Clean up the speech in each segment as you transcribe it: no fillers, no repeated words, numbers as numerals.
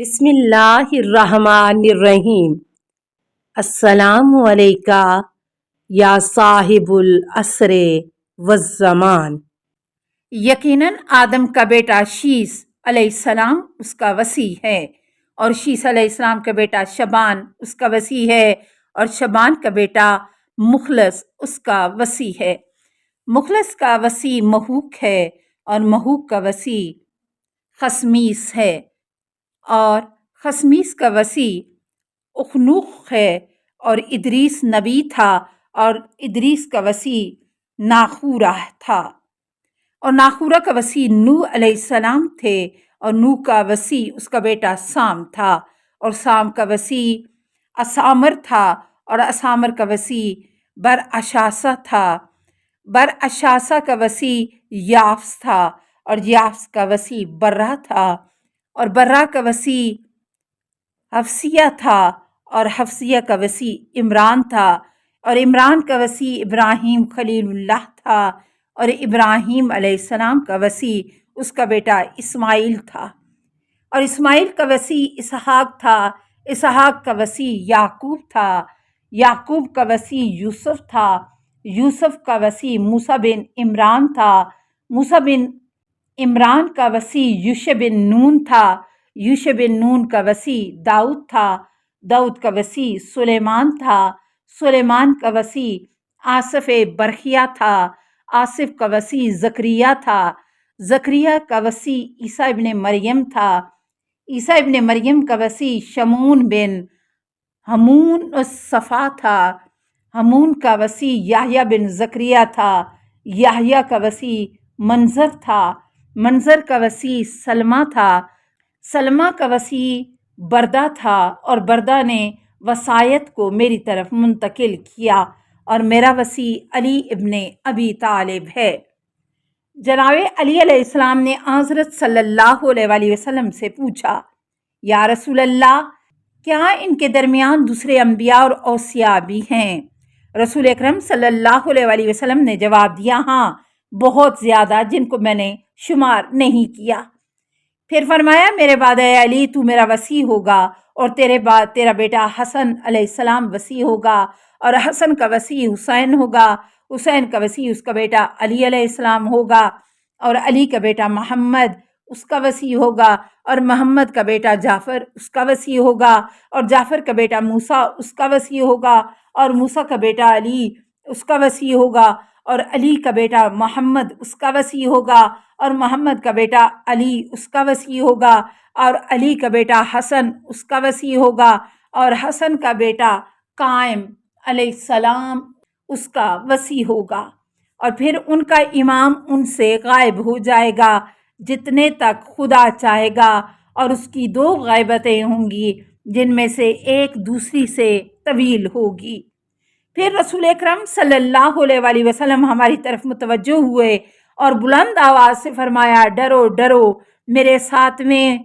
بسم اللہ الرحمن الرحیم۔ السلام علیکہ یا صاحب العصر والزمان۔ یقیناً آدم کا بیٹا شیس علیہ السلام اس کا وصی ہے، اور شیس علیہ السلام کا بیٹا شبان اس کا وصی ہے، اور شبان کا بیٹا مخلص اس کا وصی ہے۔ مخلص کا وصی محوک ہے، اور محوک کا وصی خسمیس ہے، اور خسمیس کا وصی اخنوخ ہے، اور ادریس نبی تھا، اور ادریس کا وصی ناخورہ تھا، اور ناخورہ کا وصی نوح علیہ السلام تھے، اور نوح کا وصی اس کا بیٹا سام تھا، اور سام کا وصی اسامر تھا، اور اسامر کا وصی براشاسہ تھا، براشاسہ کا وصی یافس تھا، اور یافس کا وصی برہ تھا، اور برہ کا وصی حفصیہ تھا، اور حفصیہ کا وصی عمران تھا، اور عمران کا وصی ابراہیم خلیل اللہ تھا، اور ابراہیم علیہ السلام کا وصی اس کا بیٹا اسماعیل تھا، اور اسماعیل کا وصی اسحاق تھا، اسحاق کا وصی یعقوب تھا، یعقوب کا وصی یوسف تھا، یوسف کا وصی موسیٰ بن عمران تھا، موسیٰ بن عمران کا وصی یوشع بن نون تھا، یوشع بن نون کا وصی داؤد تھا، داؤد کا وصی سلیمان تھا، سلیمان کا وصی آصف برخیہ تھا، آصف کا وصی زکریا تھا، زکریا کا وصی عیسیٰ ابن مریم تھا، عیسیٰ ابن مریم کا وصی شمعون بن ہمون الصفا تھا، ہمون کا وصی یحییٰ بن زکریا تھا، یحییٰ کا وصی منظر تھا، منظر کا وصی سلمہ تھا، سلمہ کا وصی بردہ تھا، اور بردہ نے وصایت کو میری طرف منتقل کیا، اور میرا وصی علی ابن ابی طالب ہے۔ جناب علی علیہ السلام نے حضرت صلی اللہ علیہ وآلہ وسلم سے پوچھا، یا رسول اللہ، کیا ان کے درمیان دوسرے انبیاء اور اوصیاء بھی ہیں؟ رسول اکرم صلی اللہ علیہ وآلہ وسلم نے جواب دیا، ہاں، بہت زیادہ، جن کو میں نے شمار نہیں کیا۔ پھر فرمایا، میرے بعد اے علی تو میرا وصی ہوگا، اور تیرے بعد تیرا بیٹا حسن علیہ السلام وصی ہوگا، اور حسن کا وصی حسین ہوگا، حسین کا وصی اس کا بیٹا علی علیہ السلام ہوگا، اور علی کا بیٹا محمد اس کا وصی ہوگا، اور محمد کا بیٹا جعفر اس کا وصی ہوگا، اور جعفر کا بیٹا موسیٰ اس کا وصی ہوگا، اور موسیٰ کا بیٹا علی اس کا وصی ہوگا، اور علی کا بیٹا محمد اس کا وصی ہوگا، اور محمد کا بیٹا علی اس کا وصی ہوگا، اور علی کا بیٹا حسن اس کا وصی ہوگا، اور حسن کا بیٹا قائم علیہ السلام اس کا وصی ہوگا، اور پھر ان کا امام ان سے غائب ہو جائے گا جتنے تک خدا چاہے گا، اور اس کی 2 غیبتیں ہوں گی جن میں سے ایک دوسری سے طویل ہوگی۔ پھر رسول اکرم صلی اللہ علیہ وآلہ وسلم ہماری طرف متوجہ ہوئے، اور بلند آواز سے فرمایا، ڈرو ڈرو میرے 7ویں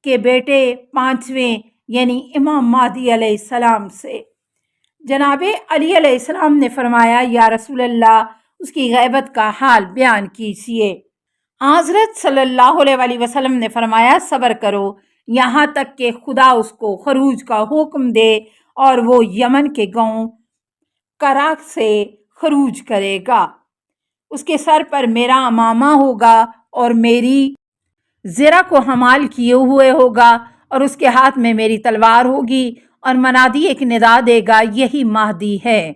کے بیٹے 5ویں یعنی امام مہدی علیہ السلام سے۔ جناب علی علیہ السلام نے فرمایا، یا رسول اللہ، اس کی غیبت کا حال بیان کیجیے۔ حضرت صلی اللہ علیہ وآلہ وسلم نے فرمایا، صبر کرو یہاں تک کہ خدا اس کو خروج کا حکم دے، اور وہ یمن کے گاؤں کراک سے خروج کرے گا، اس کے سر پر میرا امامہ ہوگا، اور میری زرہ کو حمال کیے ہوئے ہوگا، اور اس کے ہاتھ میں میری تلوار ہوگی، اور منادی ایک ندا دے گا، یہی مہدی ہے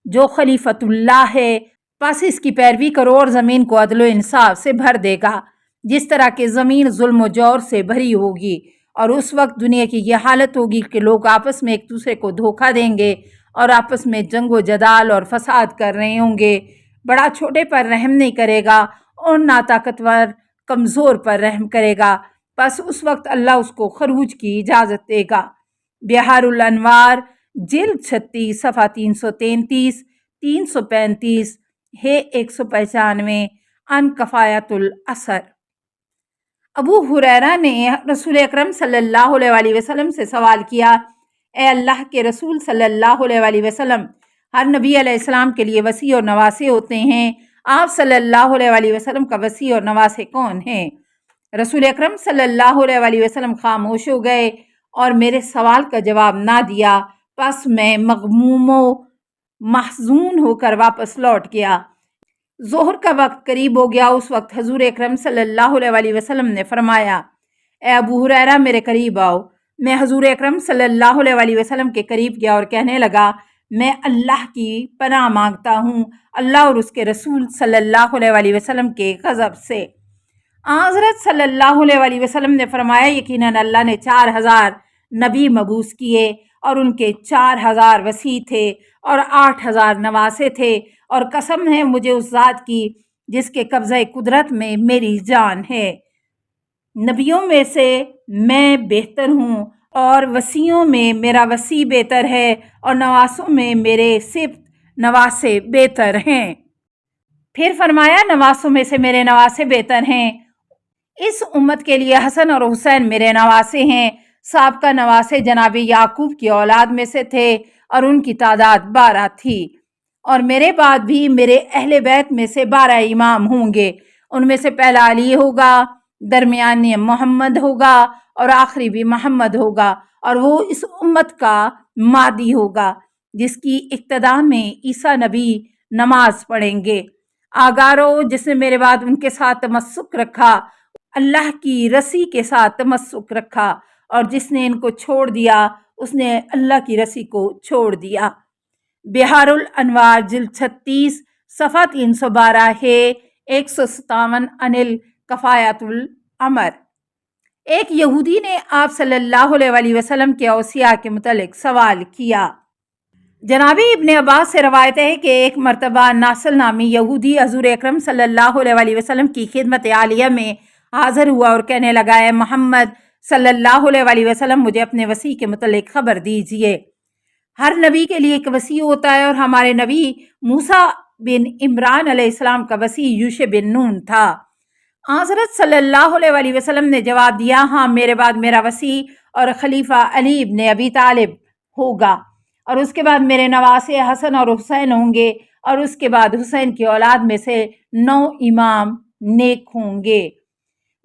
جو خلیفۃ اللہ ہے، پس اس کی پیروی کرو، اور زمین کو عدل و انصاف سے بھر دے گا، جس طرح کہ زمین ظلم و جور سے بھری ہوگی، اور اس وقت دنیا کی یہ حالت ہوگی کہ لوگ آپس میں ایک دوسرے کو دھوکہ دیں گے، اور آپس میں جنگ و جدال اور فساد کر رہے ہوں گے، بڑا چھوٹے پر رحم نہیں کرے گا، اور ناطاقتور کمزور پر رحم کرے گا، پس اس وقت اللہ اس کو خروج کی اجازت دے گا۔ بہار الانوار جلد 36 صفحہ 333 335 ہے 195 عن کفایت الاثر۔ ابو ہریرہ نے رسول اکرم صلی اللہ علیہ وآلہ وسلم سے سوال کیا، اے اللہ کے رسول صلی اللہ علیہ وآلہ وسلم، ہر نبی علیہ السلام کے لیے وصی اور نواسے ہوتے ہیں، آپ صلی اللہ علیہ وآلہ وسلم کا وصی اور نواسے کون ہیں؟ رسول اکرم صلی اللہ علیہ وسلم خاموش ہو گئے اور میرے سوال کا جواب نہ دیا۔ پس میں مغموم و محزون ہو کر واپس لوٹ گیا۔ ظہر کا وقت قریب ہو گیا۔ اس وقت حضور اکرم صلی اللہ علیہ وسلم نے فرمایا، اے ابو ہریرہ میرے قریب آؤ۔ میں حضور اکرم صلی اللہ علیہ وسلم کے قریب گیا اور کہنے لگا، میں اللہ کی پناہ مانگتا ہوں اللہ اور اس کے رسول صلی اللہ علیہ وسلم کے غضب سے۔ حضرت صلی اللہ علیہ وسلم نے فرمایا، یقیناً اللہ نے 4000 نبی مبعوث کیے اور ان کے 4000 وصی تھے اور 8000 نواسے تھے، اور قسم ہے مجھے اس ذات کی جس کے قبضہ قدرت میں میری جان ہے، نبیوں میں سے میں بہتر ہوں اور وصیوں میں میرا وصی بہتر ہے اور نواسوں میں میرے سبط نواسے بہتر ہیں۔ پھر فرمایا، نواسوں میں سے میرے نواسے بہتر ہیں۔ اس امت کے لیے حسن اور حسین میرے نواسے ہیں۔ سابقہ نواسے جناب یعقوب کی اولاد میں سے تھے اور ان کی تعداد 12 تھی، اور میرے بعد بھی میرے اہل بیت میں سے 12 امام ہوں گے۔ ان میں سے پہلا علی ہوگا، درمیانی محمد ہوگا اور آخری بھی محمد ہوگا، اور وہ اس امت کا مادی ہوگا جس کی ابتدا میں عیسیٰ نبی نماز پڑھیں گے۔ آگارو، جس نے میرے بعد ان کے ساتھ تمسک رکھا، اللہ کی رسی کے ساتھ تمسک رکھا، اور جس نے ان کو چھوڑ دیا اس نے اللہ کی رسی کو چھوڑ دیا۔ بہار الانوار جلد 36 صفحہ 312 ہے 157 انل کفایت الامر۔ ایک یہودی نے آپ صلی اللہ علیہ وسلم کے اوصیاء کے متعلق سوال کیا۔ جناب ابن عباس سے روایت ہے کہ ایک مرتبہ ناصل نامی یہودی حضور اکرم صلی اللہ علیہ وسلم کی خدمت عالیہ میں حاضر ہوا اور کہنے لگا، اے محمد صلی اللہ علیہ وسلم، مجھے اپنے وصی کے متعلق خبر دیجئے۔ ہر نبی کے لیے ایک وصی ہوتا ہے، اور ہمارے نبی موسیٰ بن عمران علیہ السلام کا وصی یوشع بن نون تھا۔ حضرت صلی اللہ علیہ وسلم نے جواب دیا، ہاں، میرے بعد میرا وصی اور خلیفہ علی ابن ابی طالب ہوگا، اور اس کے بعد میرے نواسے حسن اور حسین ہوں گے، اور اس کے بعد حسین کی اولاد میں سے 9 امام نیک ہوں گے۔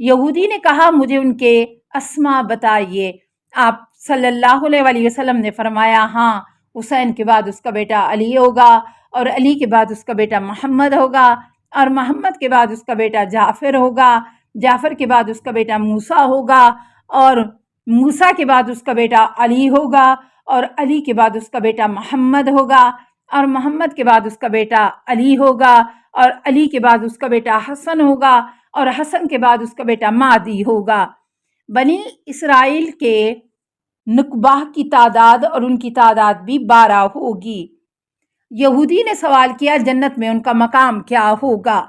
یہودی نے کہا، مجھے ان کے اسما بتائیے۔ آپ صلی اللہ علیہ وسلم نے فرمایا، ہاں، حسین کے بعد اس کا بیٹا علی ہوگا، اور علی کے بعد اس کا بیٹا محمد ہوگا، اور محمد کے بعد اس کا بیٹا جعفر ہوگا، جعفر کے بعد اس کا بیٹا موسیٰ ہوگا، اور موسیٰ کے بعد اس کا بیٹا علی ہوگا، اور علی کے بعد اس کا بیٹا محمد ہوگا، اور محمد کے بعد اس کا بیٹا علی ہوگا، اور علی کے بعد اس کا بیٹا حسن ہوگا، اور حسن کے بعد اس کا بیٹا مہدی ہوگا۔ بنی اسرائیل کے نقبہ کی تعداد اور ان کی تعداد بھی 12 ہوگی۔ یہودی نے سوال کیا، جنت میں ان کا مقام کیا ہوگا؟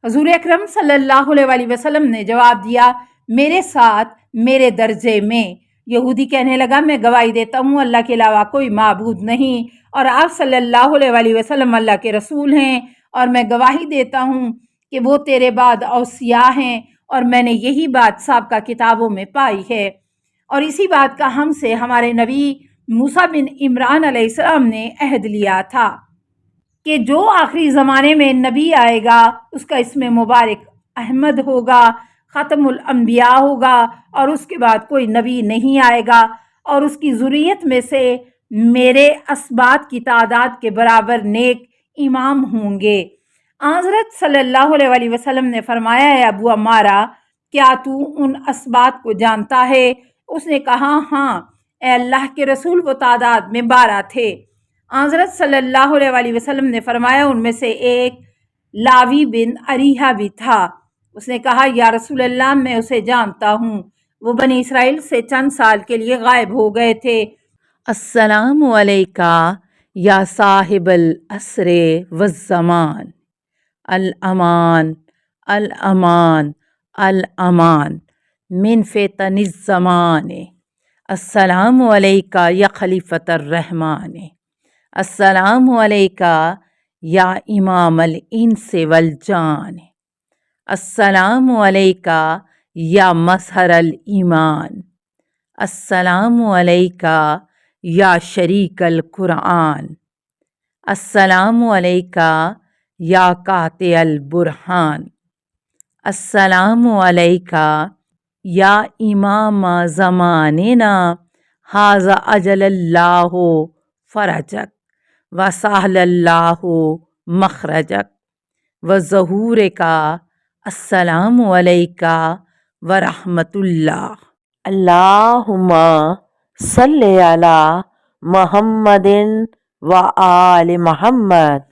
حضور اکرم صلی اللہ علیہ وسلم نے جواب دیا، میرے ساتھ میرے درجے میں۔ یہودی کہنے لگا، میں گواہی دیتا ہوں اللہ کے علاوہ کوئی معبود نہیں، اور آپ صلی اللہ علیہ وسلم اللہ کے رسول ہیں، اور میں گواہی دیتا ہوں کہ وہ تیرے بعد اوصیاء ہیں، اور میں نے یہی بات سابقہ کتابوں میں پائی ہے، اور اسی بات کا ہم سے ہمارے نبی موسیٰ بن عمران علیہ السلام نے عہد لیا تھا کہ جو آخری زمانے میں نبی آئے گا اس کا اسم مبارک احمد ہوگا، ختم الانبیاء ہوگا، اور اس کے بعد کوئی نبی نہیں آئے گا، اور اس کی ذریت میں سے میرے اسباط کی تعداد کے برابر نیک امام ہوں گے۔ حضرت صلی اللہ علیہ وسلم نے فرمایا، اے ابو عمارہ، کیا تو ان اسباط کو جانتا ہے؟ اس نے کہا، ہاں، اے اللہ کے رسول، وہ تعداد میں 12 تھے۔ حضرت صلی اللہ علیہ وسلم نے فرمایا، ان میں سے ایک لاوی بن اریحہ بھی تھا۔ اس نے کہا، یا رسول اللہ، میں اسے جانتا ہوں، وہ بنی اسرائیل سے چند سال کے لیے غائب ہو گئے تھے۔ السلام علیکہ یا صاحب العصر والزمان، الامان الامان الامان من فتن الزمان، السلام علیکہ یا خلیفۃ الرحمن، السلام علیکہ یا امام الانس والجان، السلام علیکہ یا مظہر الایمان، السلام علیکہ یا شریک القرآن، السلام علیکہ یا قاطع البرہان، السلام علیکہ یا امام زماننا ھذا اجل اللہ فرجک وسہل اللہ مخرجک وظہور کا السلام علیکہ ورحمۃ اللہ۔ اللہم صلی علی محمد و آل محمد۔